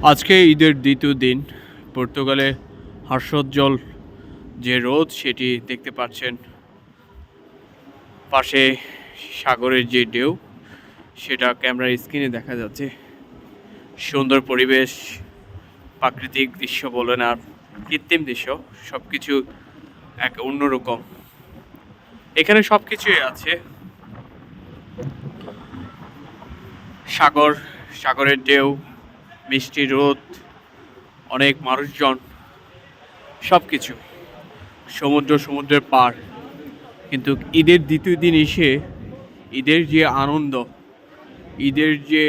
আজকে ঈদের দ্বিতীয় দিন। পর্তুগালে হাস্যোজ্জ্বল যে রোদ সেটি দেখতে পাচ্ছেন। পাশে সাগরের যে ঢেউ সেটা ক্যামেরার স্ক্রিনে দেখা যাচ্ছে। সুন্দর পরিবেশ, প্রাকৃতিক দৃশ্য বলেন আর কৃত্রিম দৃশ্য, সব কিছু এক অন্যরকম। এখানে সব কিছুই আছে। সাগরের ঢেউ, মিষ্টি রোদ, অনেক মানুষজন, সব কিছু। সমুদ্রের পার। কিন্তু ঈদের দ্বিতীয় দিন এসে ঈদের যে আনন্দ, ঈদের যে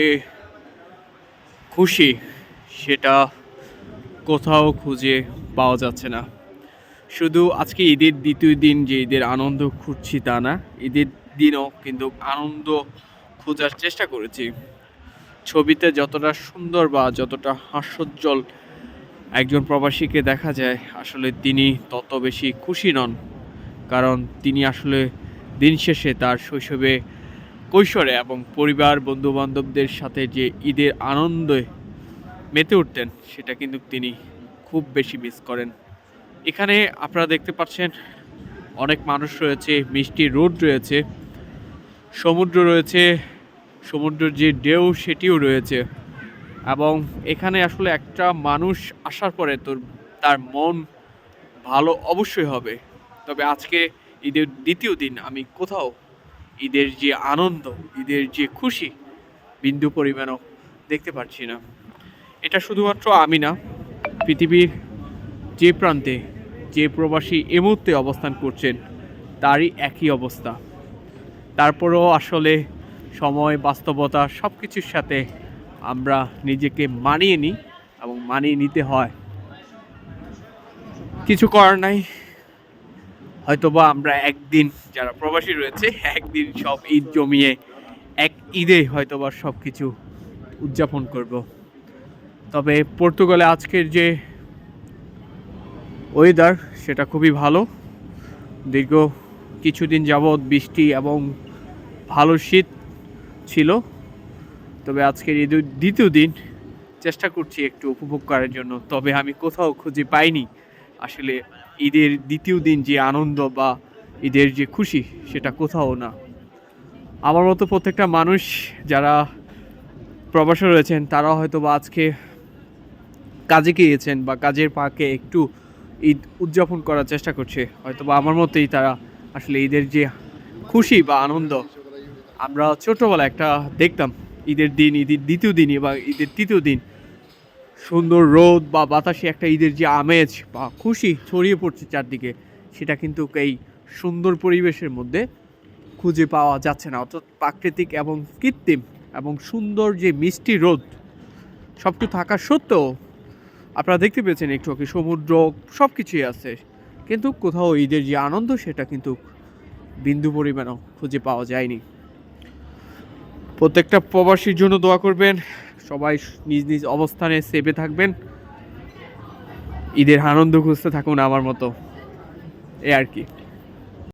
খুশি, সেটা কোথাও খুঁজে পাওয়া যাচ্ছে না। শুধু আজকে ঈদের দ্বিতীয় দিন যে ঈদের আনন্দ খুঁজছি তা না, ঈদের দিনও কিন্তু আনন্দ খোঁজার চেষ্টা করেছি। ছবিতে যতটা সুন্দর বা যতটা হাস্যোজ্জ্বল একজন প্রবাসীকে দেখা যায়, আসলে তিনি তত বেশি খুশি নন। কারণ তিনি আসলে দিন শেষে তার শৈশবে, কৈশোরে এবং পরিবার বন্ধুবান্ধবদের সাথে যে ঈদের আনন্দে মেতে উঠতেন, সেটা কিন্তু তিনি খুব বেশি মিস করেন। এখানে আপনারা দেখতে পাচ্ছেন অনেক মানুষ রয়েছে, মিষ্টি রোদ রয়েছে, সমুদ্র রয়েছে, সমুদ্রের যে ঢেউ সেটিও রয়েছে। এবং এখানে আসলে একটা মানুষ আসার পরে তার মন ভালো অবশ্যই হবে। তবে আজকে ঈদের দ্বিতীয় দিন আমি কোথাও ঈদের যে আনন্দ, ঈদের যে খুশি, বিন্দু পরিমাণও দেখতে পাচ্ছি না। এটা শুধুমাত্র আমি না, পৃথিবীর যে প্রান্তে যে প্রবাসী এ মুহূর্তে অবস্থান করছেন তারই একই অবস্থা। তারপরেও আসলে সময়, বাস্তবতা সব কিছুর সাথে আমরা নিজেকে মানিয়ে নিই এবং মানিয়ে নিতে হয়। কিছু করার নাই। হয়তোবা আমরা একদিন, যারা প্রবাসী রয়েছে, একদিন সব ঈদ জমিয়ে এক ঈদে হয়তোবা সব কিছু উদযাপন করব। তবে পর্তুগালে আজকের যে ওয়েদার সেটা খুবই ভালো। দীর্ঘ কিছুদিন যাবৎ বৃষ্টি এবং ভালো শীত ছিল। তবে আজকের ঈদের দ্বিতীয় দিন চেষ্টা করছি একটু উপভোগ করার জন্য। তবে আমি কোথাও খুঁজে পাইনি আসলে ঈদের দ্বিতীয় দিন যে আনন্দ বা ঈদের যে খুশি, সেটা কোথাও না। আমার মতো প্রত্যেকটা মানুষ যারা প্রবাসে রয়েছেন, তারা হয়তো বা আজকে কাজে গিয়েছেন বা কাজের ফাঁকে একটু ঈদ উদযাপন করার চেষ্টা করছে। হয়তো বা আমার মতোই তারা আসলে ঈদের যে খুশি বা আনন্দ, আমরা ছোটোবেলায় একটা দেখতাম ঈদের দিন, ঈদের দ্বিতীয় দিন বা ঈদের তৃতীয় দিন সুন্দর রোদ বা বাতাসে একটা ঈদের যে আমেজ বা খুশি ছড়িয়ে পড়ছে চারদিকে, সেটা কিন্তু এই সুন্দর পরিবেশের মধ্যে খুঁজে পাওয়া যাচ্ছে না। অর্থাৎ প্রাকৃতিক এবং কৃত্রিম এবং সুন্দর যে মিষ্টি রোদ সব কিছু থাকা সত্ত্বেও আপনারা দেখতে পেয়েছেন একটু কি সমুদ্র সব কিছুই আছে, কিন্তু কোথাও ঈদের যে আনন্দ সেটা কিন্তু বিন্দু পরিমাণও খুঁজে পাওয়া যায়নি। প্রত্যেকটা প্রবাসীর জন্য দোয়া করবেন, সবাই নিজ নিজ অবস্থানে সেফে থাকবেন, ঈদের আনন্দ খুঁজতে থাকুন আমার মতো, এ আর কি।